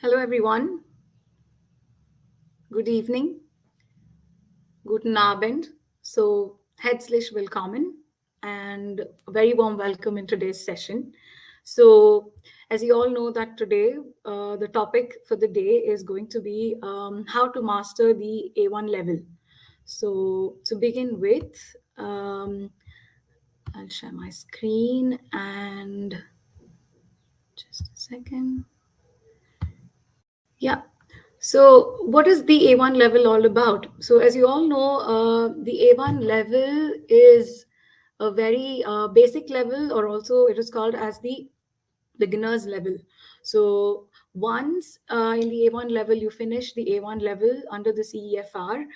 Hello, everyone. Good evening. Guten Abend. So, herzlich willkommen and a very warm welcome in today's session. So, as you all know, that today the topic for the day is going to be how to master the A1 level. So, to begin with, um, I'll share my screen and just a second. Yeah. So, what is the A1 level all about? So, as you all know, the A1 level is a very basic level, or also it is called as the beginners level. So once in the A1 level, you finish the A1 level under the CEFR,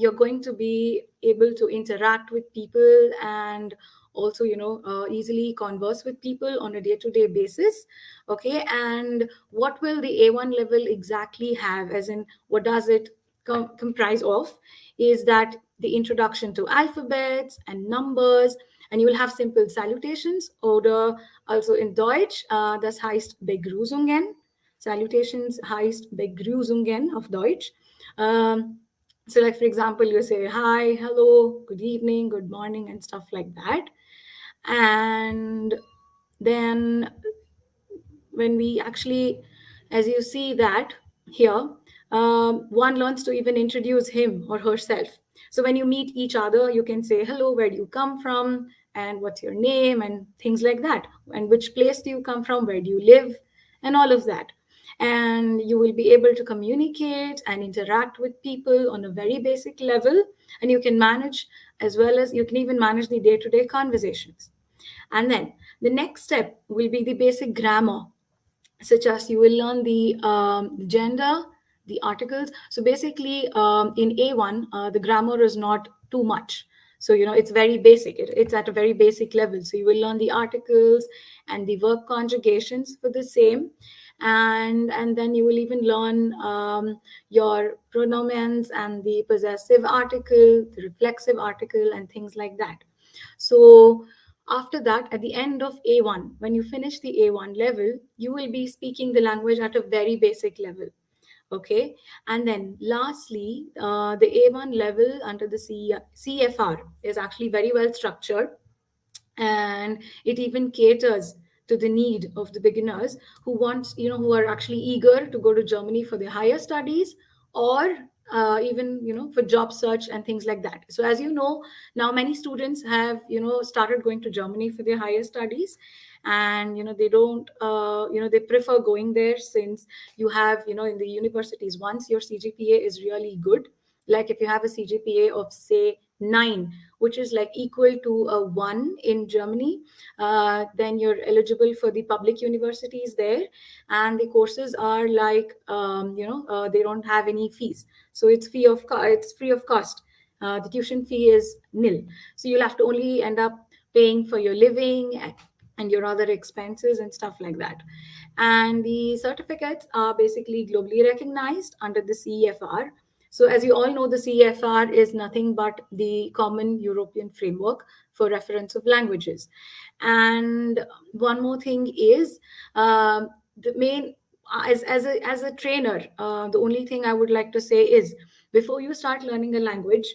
you're going to be able to interact with people and also, easily converse with people on a day-to-day basis. Okay, and what will the A1 level exactly have? As in, what does it comprise of? Is that the introduction to alphabets and numbers, and you will have simple salutations oder also in Deutsch, das heißt Begrüßungen. Salutations heißt Begrüßungen auf Deutsch. So, like for example, you say hi, hello, good evening, good morning, and stuff like that. And then when we actually, as you see that here, one learns to even introduce him or herself. So when you meet each other, you can say, hello, where do you come from? And what's your name? And things like that. And which place do you come from? Where do you live? And all of that. And you will be able to communicate and interact with people on a very basic level. And you can manage, as well as you can even manage the day to day conversations. And then the next step will be the basic grammar, such as you will learn the gender, the articles. So basically, in A1, the grammar is not too much. So, it's very basic. It's at a very basic level. So you will learn the articles and the verb conjugations for the same. And then you will even learn your pronomens and the possessive article, the reflexive article, and things like that. So after that, at the end of A1, when you finish the A1 level, you will be speaking the language at a very basic level. Okay. And then lastly, the A1 level under the CFR is actually very well structured, and it even caters to the need of the beginners who are actually eager to go to Germany for their higher studies, or even for job search and things like that. So as you know, now many students have started going to Germany for their higher studies, and they don't they prefer going there, since you have in the universities, once your CGPA is really good, like if you have a CGPA of say 9, which is like equal to a 1 in Germany, then you're eligible for the public universities there. And the courses are like, they don't have any fees. So it's free of cost. The tuition fee is nil. So you'll have to only end up paying for your living and your other expenses and stuff like that. And the certificates are basically globally recognized under the CEFR. So, as you all know, the CEFR is nothing but the Common European Framework for Reference of Languages. And one more thing is, the main as a trainer, the only thing I would like to say is, before you start learning a language,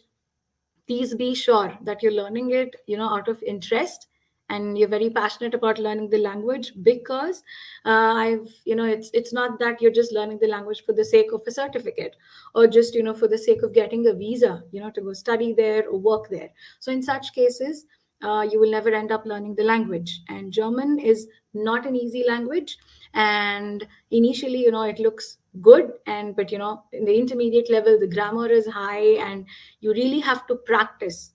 please be sure that you're learning it out of interest, and you're very passionate about learning the language. Because I've it's not that you're just learning the language for the sake of a certificate, or just for the sake of getting a visa to go study there or work there. So in such cases, you will never end up learning the language. And German is not an easy language, and initially it looks good, and but in the intermediate level, the grammar is high, and you really have to practice.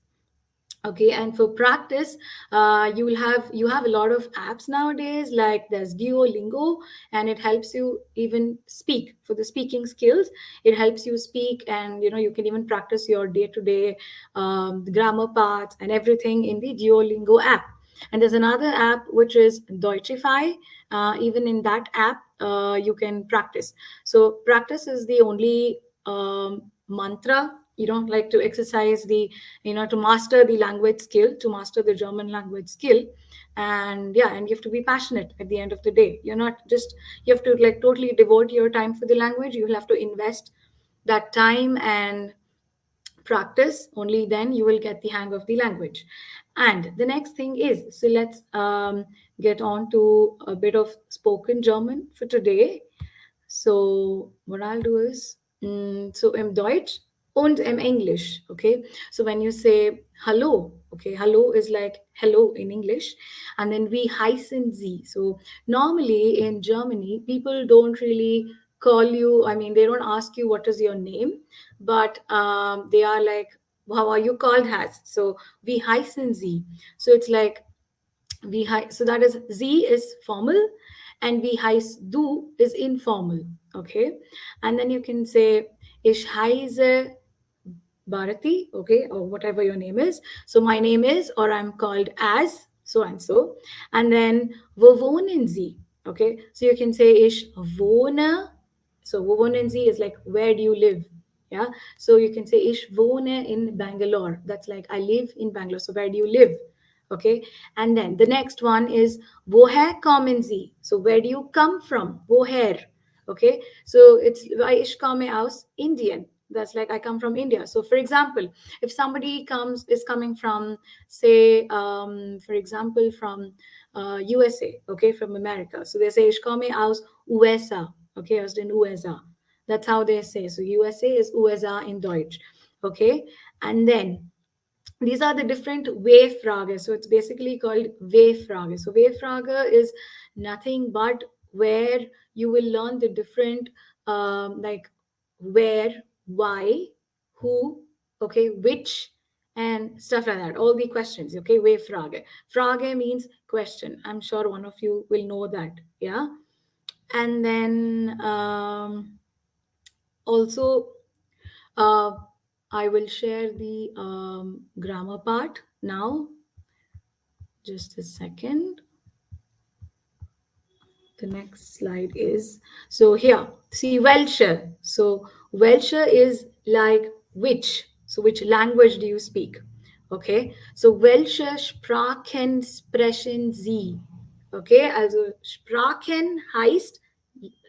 Okay, and for practice, you have a lot of apps nowadays, like there's Duolingo, and it helps you even speak for the speaking skills. It helps you speak, and you can even practice your day-to-day grammar parts and everything in the Duolingo app. And there's another app which is Deutschify. Even in that app, you can practice. So practice is the only mantra like to exercise the, to master the language skill, to master the German language skill. And yeah, and you have to be passionate at the end of the day. You're not just, you have to like totally devote your time for the language. You'll have to invest that time and practice. Only then you will get the hang of the language. And the next thing is, so let's get on to a bit of spoken German for today. So what I'll do is, so im Deutsch und im English, okay? So when you say hello, okay, hello is like hello in English, and then we heißen Sie. So normally in Germany, people don't really call you, I mean, they don't ask you what is your name, but they are like, how are you called as? So we heißen Sie. So it's like so that is Z is formal, and wie heißt du is informal. Okay, and then you can say ich heiße Bharati, okay, or whatever your name is. So my name is, or I'm called as so and so. And then wo wohnen Sie? Okay, so you can say ich wohne. So wo wohnen Sie is like, where do you live? Yeah, so you can say ich wohne in Bangalore. That's like, I live in Bangalore. So where do you live? Okay, and then the next one is woher kommen Sie? So where do you come from? Woher? Okay, so it's ich komme aus Indien. That's like, I come from India. So for example, if somebody is coming from, say, for example, from USA, okay, from America, so they say ich komme aus USA, okay, aus den USA. That's how they say. So USA is USA in Deutsch, okay. And then these are the different Wayfrage. So it's basically called Wayfrage. So Wayfrage is nothing but where you will learn the different, like where, why, who, okay, which, and stuff like that. All the questions, okay, Wayfrage. Frage means question. I'm sure one of you will know that, yeah. And then also, uh, I will share the grammar part now. Just a second. The next slide is, so here, see Welsh. So Welsh is like which. So which language do you speak? Okay. So Welsh Sprachen sprechen Sie? Okay. Also Sprachen heißt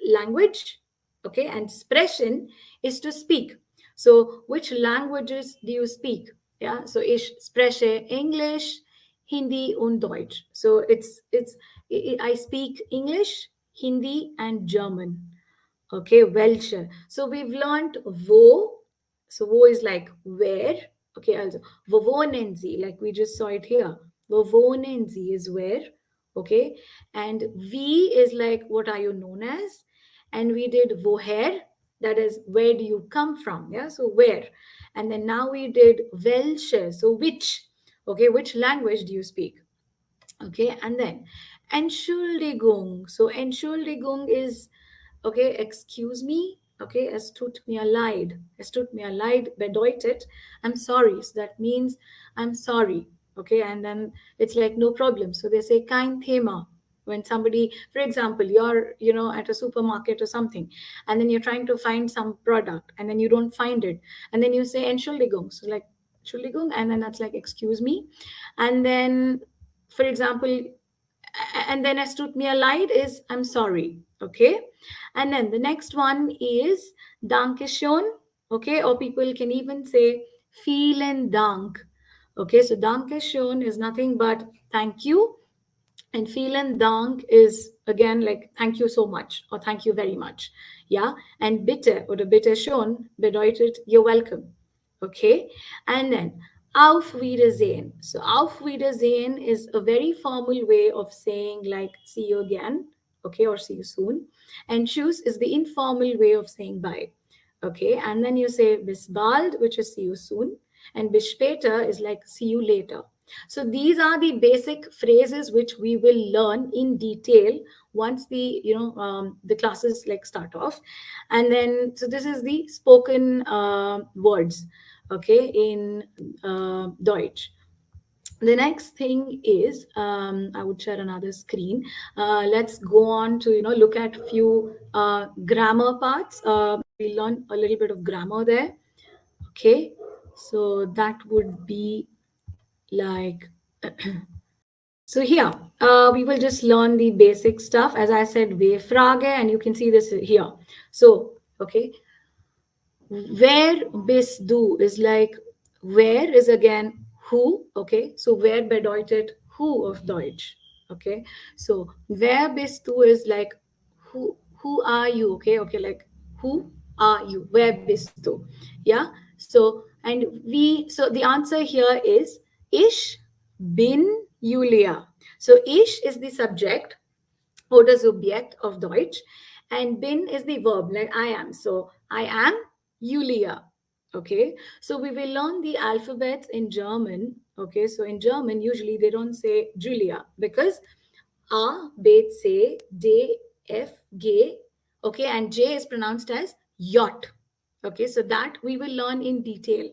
language. Okay. And sprechen is to speak. So which languages do you speak? Yeah. So ich spreche English, Hindi und Deutsch. So I speak English, Hindi, and German. Okay, Welsh. So we've learned wo. So wo is like where. Okay, also wo wohnen Sie? Like we just saw it here. Wo wohnen Sie is where. Okay, and wie is like what are you known as? And we did woher. That is where do you come from? Yeah, so where. And then now we did Welsh. So which. Okay, which language do you speak? Okay, and then Entschuldigung. So Entschuldigung is, okay, excuse me. Okay, es tut mir leid. Es tut mir leid bedeutet I'm sorry. So that means I'm sorry. Okay, and then it's like no problem. So they say kein Thema. When somebody, for example, you're at a supermarket or something, and then you're trying to find some product, and then you don't find it, and then you say Entschuldigung. So like Entschuldigung, and then that's like excuse me, and then for example, and then es tut mir leid is I'm sorry. Okay, and then the next one is danke schön. Okay, or people can even say vielen Dank. Okay, so danke schön is nothing but thank you, and vielen Dank is again like thank you so much or thank you very much. Yeah, and bitte oder bitte schön bedeutet you're welcome. Okay, and then auf Wiedersehen. So auf Wiedersehen is a very formal way of saying like see you again, okay, or see you soon. And tschüss is the informal way of saying bye. Okay, and then you say bis bald, which is see you soon, and bis später is like see you later. So these are the basic phrases which we will learn in detail once the classes like start off. And then so this is the spoken words, okay, in Deutsch. The next thing is, I would share another screen. Let's go on to look at few grammar parts. We learn a little bit of grammar there. Okay, So that would be like, so here, we will just learn the basic stuff. As I said, Wefrage, and you can see this here. So, okay, where bist du is like, where is again who, okay? So, wer bedeutet who of Deutsch, okay? So, wer bist du is like, who are you, okay? Okay, like, who are you? Where bist du? Yeah. So, and so the answer here is ich bin Julia. So, ich is the subject oder Subjekt of Deutsch, and bin is the verb, like I am. So I am Julia. Okay, so we will learn the alphabets in German. Okay, so in German, usually they don't say Julia because A, B, C, D, F, G. Okay, and J is pronounced as yacht. Okay, so that we will learn in detail.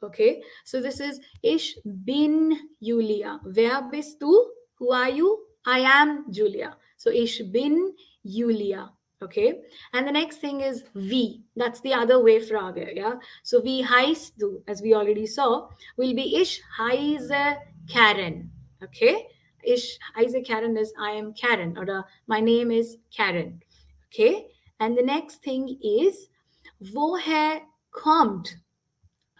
Okay, so this is Ich bin Julia. Wer bist du? Who are you? I am Julia. So Ich bin Julia. Okay, and the next thing is wie. That's the other way Frage. Yeah, so wie heißt du, as we already saw, will be Ich heiße Karen. Okay, Ich heiße Karen is I am Karen, or my name is Karen. Okay, and the next thing is woher kommt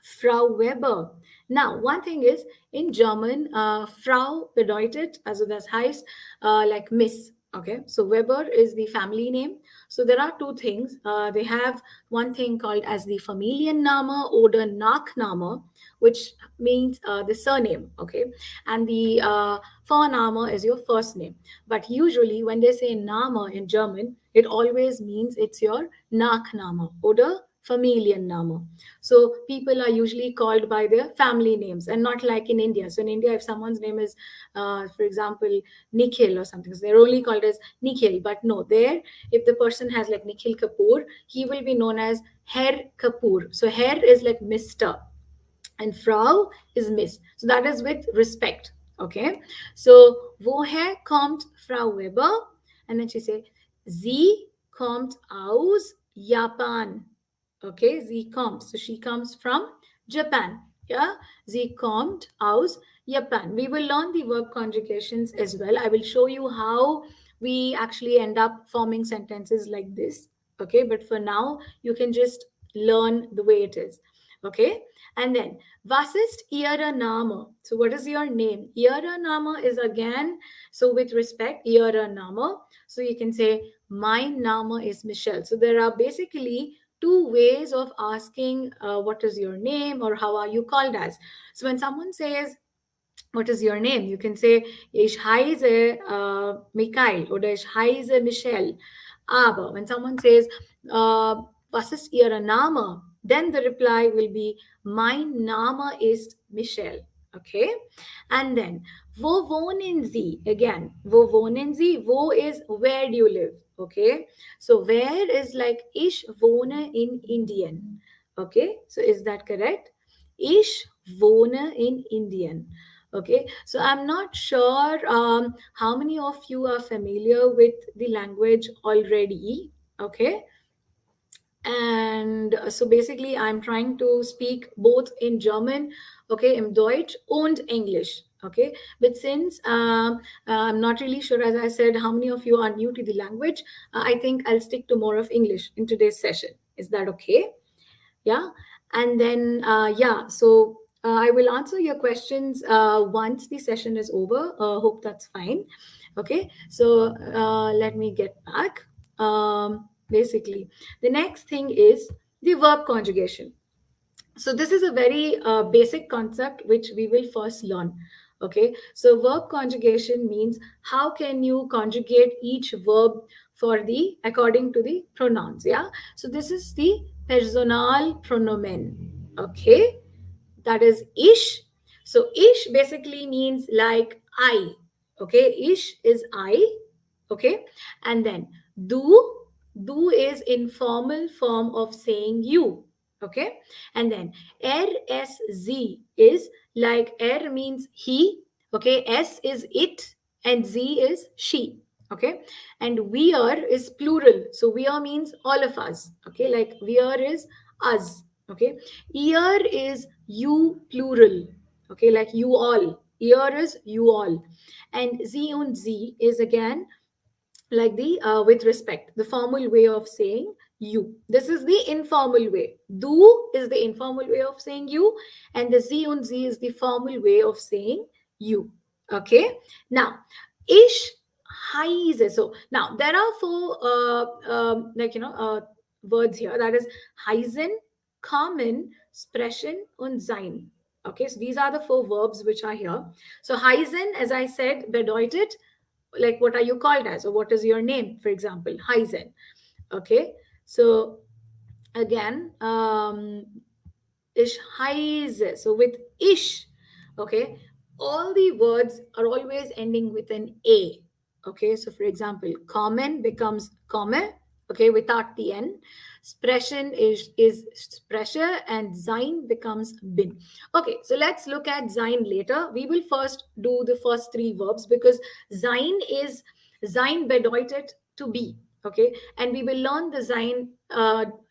Frau Weber. Now, one thing is in German, Frau bedeutet, also das heißt, like Miss. Okay, so Weber is the family name. So there are two things. They have one thing called as the Familienname oder Nachname, which means the surname. Okay, and the Vorname is your first name. But usually, when they say Name in German, it always means it's your Nachname oder Familienname. So people are usually called by their family names and not like in India. So in India, if someone's name is, for example, Nikhil or something, so they're only called as Nikhil. But no, there, if the person has like Nikhil Kapoor, he will be known as Herr Kapoor. So Herr is like Mr. and Frau is Miss. So that is with respect. Okay. So woher kommt Frau Weber? And then she say, sie kommt aus Japan. Okay, sie kommt. So she comes from Japan. Yeah, sie kommt aus Japan. We will learn the verb conjugations as well. I will show you how we actually end up forming sentences like this. Okay, but for now, you can just learn the way it is. Okay, and then was ist Ihre Name? So what is your name? Ihre Name is again, so with respect, Ihre Name. So you can say, my Name is Michelle. So there are basically two ways of asking what is your name or how are you called as. So when someone says, what is your name? You can say, ich heiße Mikhail oder ich heiße Michelle. Aber when someone says, was ist Ihr Name? Then the reply will be, mein Name ist Michelle. Okay? And then, wo wohnen Sie? Again, wo wohnen Sie? Wo is where do you live? Okay? So, where is like, ich wohne in Indien. Okay? So, is that correct? Ich wohne in Indien. Okay, so I'm not sure how many of you are familiar with the language already. Okay, and so basically I'm trying to speak both in German, okay, in Deutsch and English. Okay, but since I'm not really sure, as I said, how many of you are new to the language, I think I'll stick to more of English in today's session. Is that okay? Yeah, and then yeah, so I will answer your questions once the session is over. Hope that's fine. Okay, so let me get back. Basically, the next thing is the verb conjugation. So this is a very basic concept which we will first learn. Okay, so verb conjugation means how can you conjugate each verb for the according to the pronouns. Yeah, so this is the personal pronomen. Okay, that is ish. So ish basically means like I. Okay, ish is I. Okay, and then do, do is informal form of saying you. Okay, and then rzz is like r means he. Okay, s is it and z is she. Okay, and we are is plural, so we means all of us. Okay, like we is us. Okay, ear is you plural. Okay, like you all. Ear is you all. And Z und Z is again like the with respect, the formal way of saying you. This is the informal way. Du is the informal way of saying you, and the Z und Z is the formal way of saying you. Okay. Now, ich heiße. So now there are four words here. That is heißen, kommen, sprechen, und sein. Okay, so these are the four verbs which are here. So heißen, as I said, bedeutet, like, what are you called as, or what is your name, for example, heißen. Okay, so again, ich heiße. So with ish, okay, all the words are always ending with an a. Okay, so for example, kommen becomes komme, okay, without the n. Sprechen is spreche, and sein becomes bin. Okay, so let's look at sein later. We will first do the first three verbs, because sein bedeutet to be. Okay, and we will learn the sein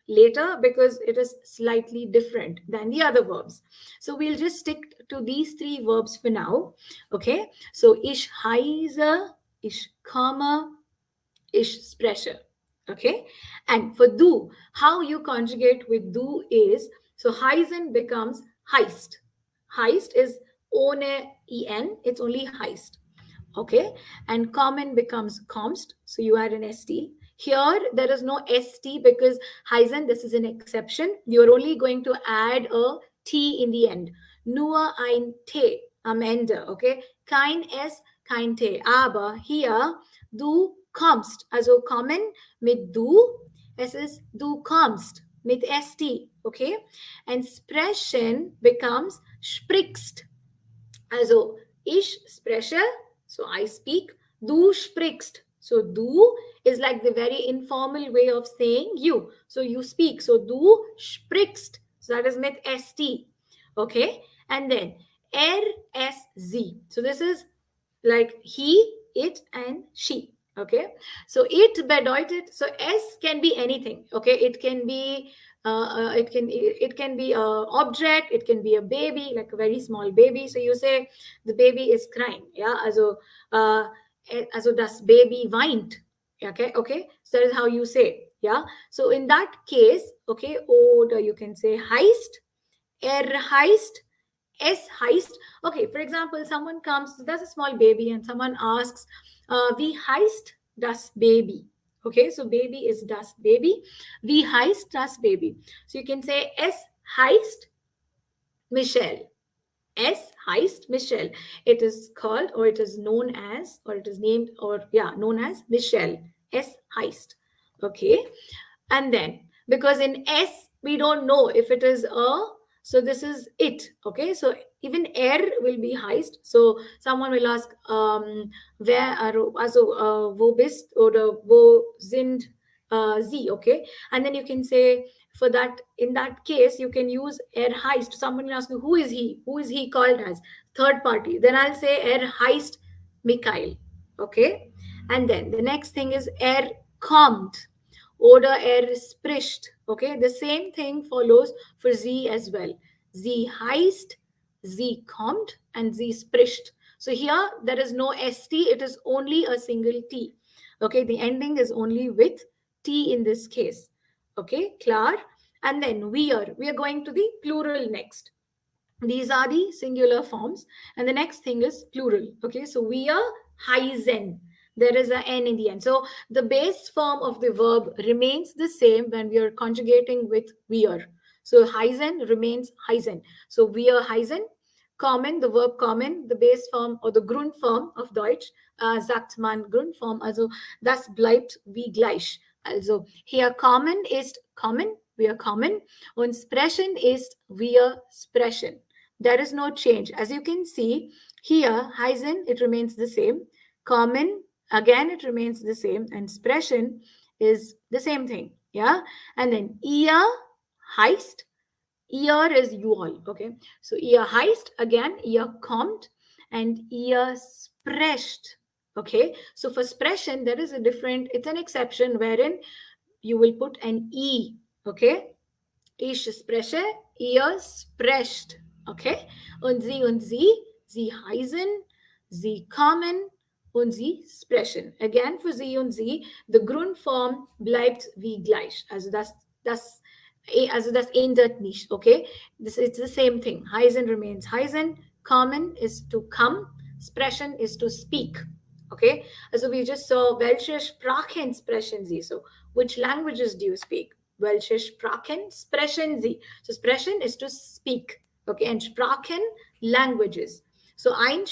later, because it is slightly different than the other verbs. So we'll just stick to these three verbs for now. Okay, so ich heiße, ich komme, ich spreche. Okay, and for do, how you conjugate with do is, so heißen becomes heist. Heist is ohne en, it's only heist. Okay, and common becomes comst, so you add an st. Here there is no st, because heißen, this is an exception. You're only going to add a t in the end. Nur ein t am Ende. Okay, kein s, kein t. Aber hier du kommst, also kommen mit du, es ist du kommst mit st. Okay, and sprechen becomes sprichst. Also ich spreche, so I speak. Du sprichst. So du is like the very informal way of saying you. So you speak. So du sprichst. So that is mit st. Okay. And then rs. So this is like he, it, and she. Okay. So it bedeutet. So s can be anything. Okay. It can be it can be a object, it can be a baby, like a very small baby. So you say the baby is crying. Yeah, also das Baby weint. Okay, okay, so that is how you say. Yeah, so in that case, okay, or you can say heist, heist, heist. Okay, for example, someone comes, there's a small baby, and someone asks, wie heißt das Baby? Okay, so baby is das Baby. Wie heißt das Baby? So you can say es heißt Michelle. Es heißt Michelle. It is called, or it is known as, or it is named, or yeah, known as Michelle. Es heißt. Okay. And then, because in S, we don't know if it is a, so this is it. Okay. So even will be heist. So someone will ask, wer, also, wo bist, oder wo sind sie? Okay. And then you can say, for that, in that case, you can use heist. Someone will ask you, who is he? Who is he called as? Third party. Then I'll say heist Mikhail. Okay. And then the next thing is kommt oder spricht. Okay, the same thing follows for Z as well. Sie heißt, sie kommt, and sie spricht. So here there is no st, it is only a single t. Okay, the ending is only with t in this case. Okay, klar. And then we are going to the plural next. These are the singular forms, and the next thing is plural. Okay, so we are heißen. There is a n in the end. So the base form of the verb remains the same when we are conjugating with wir. So heißen remains heißen. So wir heißen. Kommen, the verb kommen, the base form or the Grundform of Deutsch, sagt man Grundform, also das bleibt wie gleich. Also hier kommen ist kommen, wir kommen, und sprechen ist wir sprechen. There is no change. As you can see here, heißen, it remains the same. Kommen, again, it remains the same. And sprechen is the same thing. Yeah. And then ihr heißt, ihr is you all. Okay. So ihr heißt, again, ihr kommt, and ihr sprecht. Okay. So for sprechen, there is a different, it's an exception wherein you will put an e. Okay. Ich spreche, ihr sprecht. Okay? Und sie heißen, sie kommen und sie sprechen. Again, für sie und sie, the Grundform bleibt wie gleich. Also das ändert nicht, okay? This is the same thing. Heißen remains heißen, kommen is to come, sprechen is to speak. Okay? Also we just saw, welche Sprachen sprechen Sie? So, which languages do you speak? Welche Sprachen sprechen Sie? So, sprechen is to speak. Okay, and Sprachen, languages. So, eine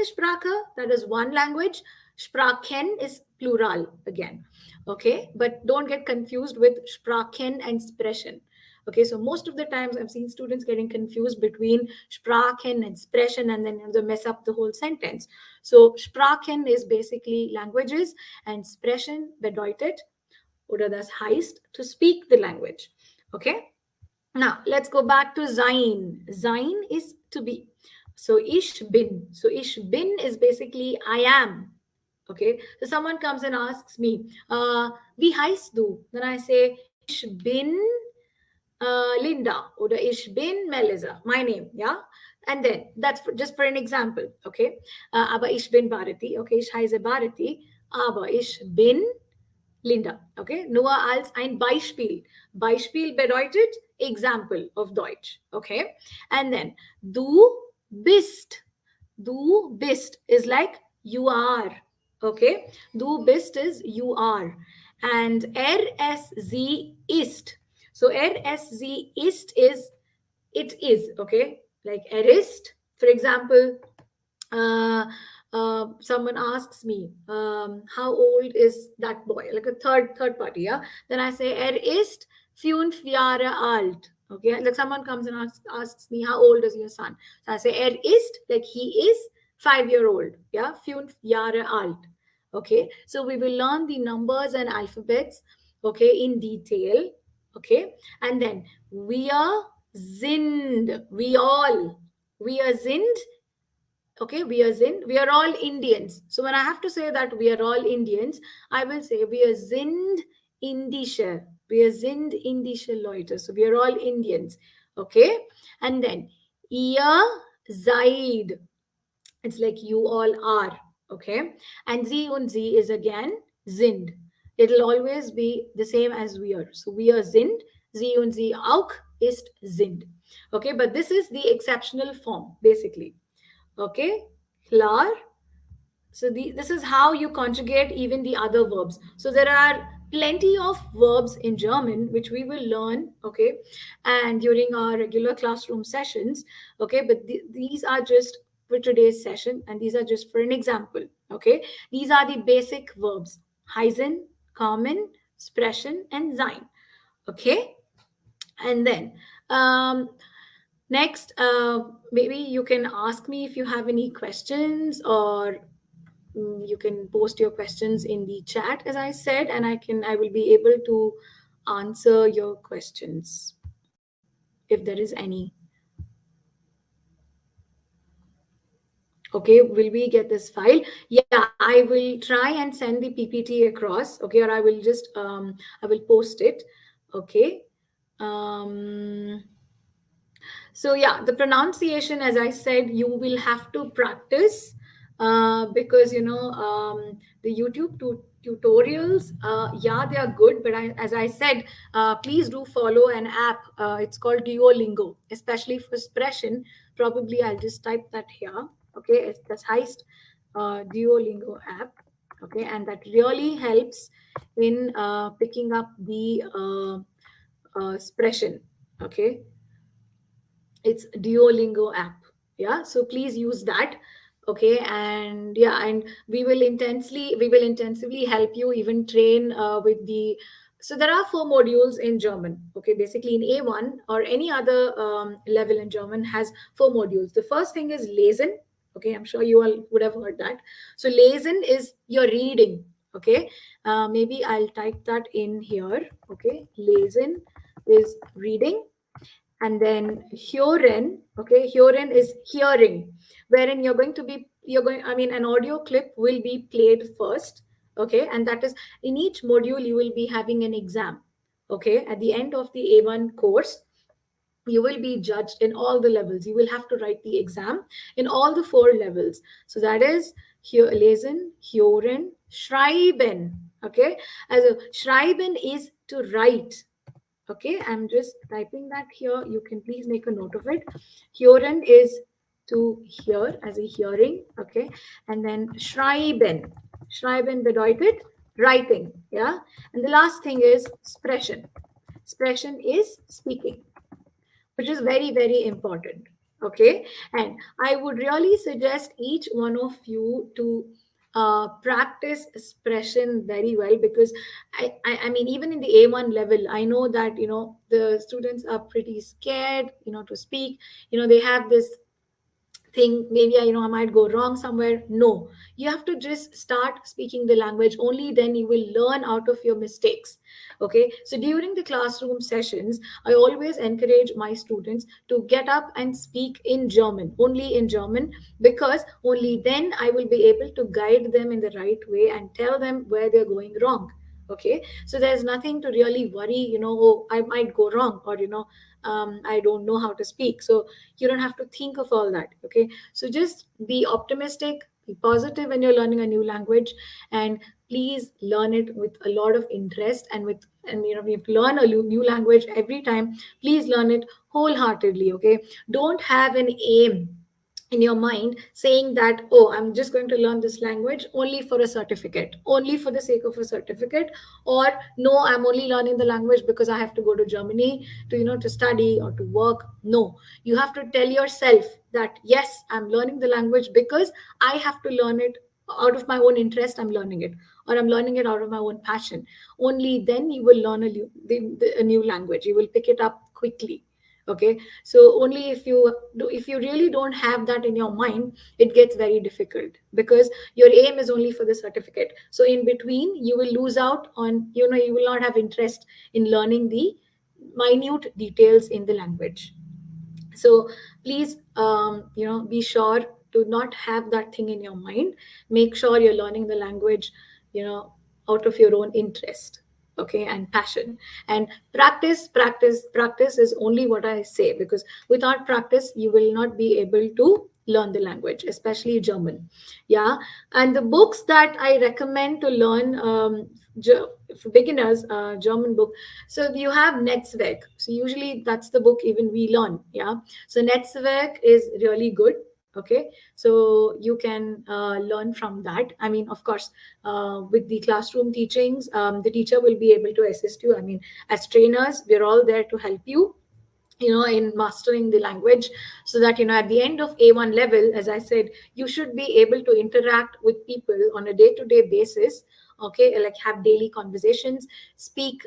Sprache, that is one language. Sprachen is plural again. Okay, but don't get confused with Sprachen and Sprechen. Okay, so most of the times I've seen students getting confused between Sprachen and Sprechen, and then they mess up the whole sentence. So Sprachen is basically languages, and Sprechen bedeutet oder das heißt to speak the language. Okay, now let's go back to sein. Sein is to be. So ich bin. So ich bin is basically I am. Okay, so someone comes and asks me, wie heißt du? Then I say, ich bin Linda oder ich bin Melissa, my name, yeah? And then that's just for an example, okay? Aber ich bin Bharati, okay? Ich heiße Bharati, aber ich bin Linda, okay? Nur als ein Beispiel. Beispiel bedeutet example of Deutsch, okay? And then du bist. Du bist is like you are, okay? Du bist is you are. And RSZ ist. So RSZ ist it is, okay? Like er ist, for example, uh, someone asks me, how old is that boy? Like a third party, yeah. Then I say, ist 5 Jahre alt. Okay, like someone comes and asks me, how old is your son? So I say, ist, like he is 5 year old. Yeah, 5 Jahre alt. Okay, so we will learn the numbers and alphabets, okay, in detail. Okay, and then wir sind, wir sind, okay, we are all Indians. So when I have to say that we are all Indians, I will say wir sind Indische. Wir sind indische Leute. So we are all Indians. Okay, and then ihr seid, it's like you all are. Okay, and sie und sie is again sind. It'll always be the same as we are. So we are sind, sie und sie auch ist sind. Okay, but this is the exceptional form basically. Okay, klar. So this is how you conjugate even the other verbs. So there are plenty of verbs in German which we will learn, okay, and during our regular classroom sessions, okay, but these are just for today's session, and these are just for an example, okay. These are the basic verbs: heißen, kommen, sprechen, and sein, okay. And then next, maybe you can ask me if you have any questions, or you can post your questions in the chat, as I said, and I will be able to answer your questions if there is any. Okay, will we get this file? Yeah, I will try and send the PPT across, okay, or I will post it, okay. um So yeah, the pronunciation, as I said, you will have to practice, because the YouTube tutorials, yeah, they are good, but as I said, please do follow an app. It's called Duolingo, especially for expression. Probably I'll just type that here. Okay, it's the highest Duolingo app. Okay, and that really helps in picking up the expression. Okay, it's Duolingo app. Yeah, so please use that. Okay, and yeah, and we will intensively help you even train with the. So there are 4 modules in German. Okay, basically in A1 or any other level in German has 4 modules. The first thing is lesen. Okay, I'm sure you all would have heard that. So lesen is your reading. Okay, maybe I'll type that in here. Okay, lesen is reading. And then hören, okay, hören is hearing, wherein an audio clip will be played first, okay, and that is in each module you will be having an exam, okay, at the end of the A1 course. you will be judged in all the levels. You will have to write the exam in all the four levels. So that is here lesen, hören, schreiben. Okay, also schreiben is to write. Okay, I'm just typing that here. You can please make a note of it. Hören is to hear, as a hearing. Okay, and then schreiben. Schreiben bedeutet writing. Yeah, and the last thing is sprechen. Sprechen is speaking, which is very, very important. Okay, and I would really suggest each one of you to practice expression very well, because I mean, even in the A1 level, I know that the students are pretty scared to speak. They have this think, maybe I might go wrong somewhere. No, you have to just start speaking the language. Only then you will learn out of your mistakes. Okay, so during the classroom sessions, I always encourage my students to get up and speak in German, only in German, because only then I will be able to guide them in the right way and tell them where they're going wrong. Okay, so there's nothing to really worry, oh, I might go wrong, or I don't know how to speak. So you don't have to think of all that. Okay, so just be optimistic, be positive when you're learning a new language, and please learn it with a lot of interest, and with, and we have to learn a new language every time. Please learn it wholeheartedly. Okay, don't have an aim in your mind saying that, oh, I'm just going to learn this language only for a certificate, only for the sake of a certificate, or no, I'm only learning the language because I have to go to Germany to to study or to work. No, you have to tell yourself that yes, I'm learning the language because I have to learn it out of my own interest. I'm learning it, or I'm learning it out of my own passion. Only then you will learn a new language. You will pick it up quickly. Okay, so only if you do, if you really don't have that in your mind, it gets very difficult, because your aim is only for the certificate. So in between, you will lose out on, you will not have interest in learning the minute details in the language. So please, be sure to not have that thing in your mind. Make sure you're learning the language, you know out of your own interest. Okay, and passion. And practice, practice, practice is only what I say, because without practice you will not be able to learn the language, especially German. Yeah, and the books that I recommend to learn, for beginners, German book. So you have Netzwerk. So usually that's the book even we learn. Yeah. So Netzwerk is really good. Okay. So you can learn from that. I mean, of course, with the classroom teachings, the teacher will be able to assist you. I mean, as trainers, we're all there to help you, in mastering the language, so that at the end of A1 level, as I said, you should be able to interact with people on a day-to-day basis. Okay, like have daily conversations, speak,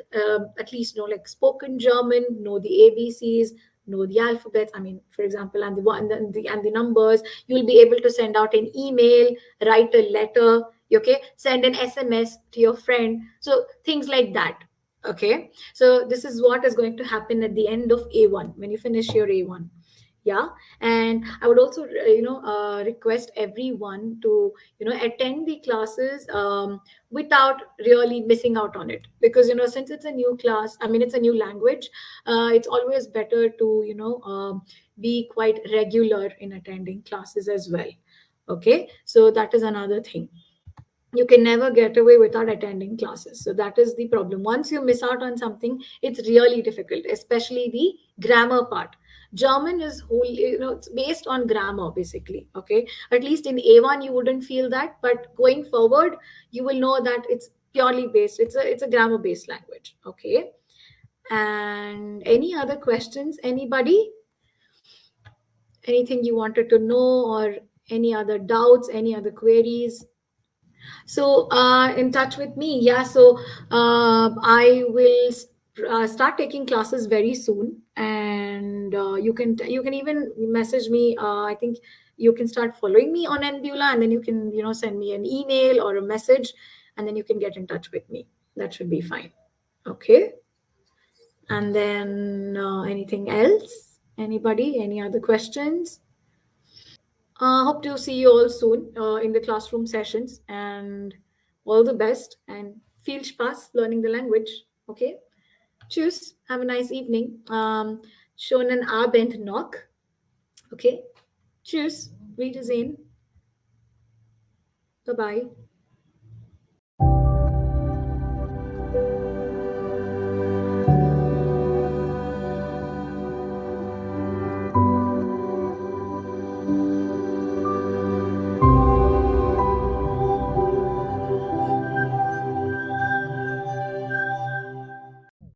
at least know like spoken German, know the ABCs, know the alphabets. I mean, for example, and the one and the numbers. You'll be able to send out an email, write a letter. Okay, send an SMS to your friend. So things like that. Okay, so this is what is going to happen at the end of A1 when you finish your A1. Yeah, and I would also request everyone to attend the classes, without really missing out on it, because since it's a new class, I mean it's a new language, it's always better to be quite regular in attending classes as well. Okay, so that is another thing. You can never get away without attending classes. So that is the problem. Once you miss out on something, it's really difficult, especially the grammar part. German is wholly, it's based on grammar basically. Okay, at least in A1 you wouldn't feel that, but going forward you will know that it's purely based, it's a grammar based language. Okay, and any other questions, anybody? Anything you wanted to know, or any other doubts, any other queries? So, in touch with me, yeah. So, I will start taking classes very soon, and you can even message me. I think you can start following me on Nbula, and then you can send me an email or a message, and then you can get in touch with me. That should be fine. Okay. And then anything else? Anybody? Any other questions? Hope to see you all soon in the classroom sessions, and all the best, and viel Spaß learning the language. Okay. Tschüss. Have a nice evening. Schönen Abend noch. Okay. Tschüss. Wiedersehen. Bye bye.